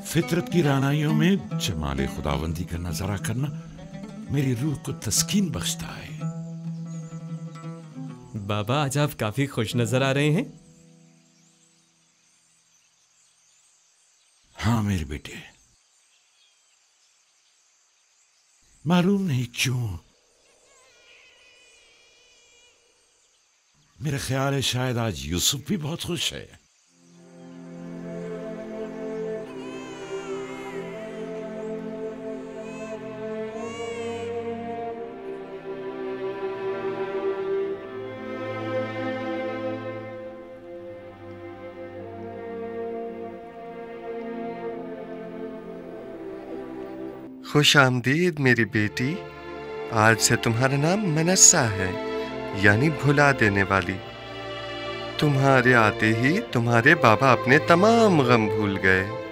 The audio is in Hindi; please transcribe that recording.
फितरत की रानाइयों में जमाले खुदावंदी का नजारा करना मेरी रूह को तस्कीन बख्शता है। बाबा, आज आप काफी खुश नजर आ रहे हैं। हाँ मेरे बेटे, मालूम नहीं क्यों मेरा ख्याल है शायद आज यूसुफ भी बहुत खुश है। खुश आमदीद मेरी बेटी। आज से तुम्हारा नाम मनस्सा है, यानी भुला देने वाली। तुम्हारे आते ही तुम्हारे बाबा अपने तमाम गम भूल गए।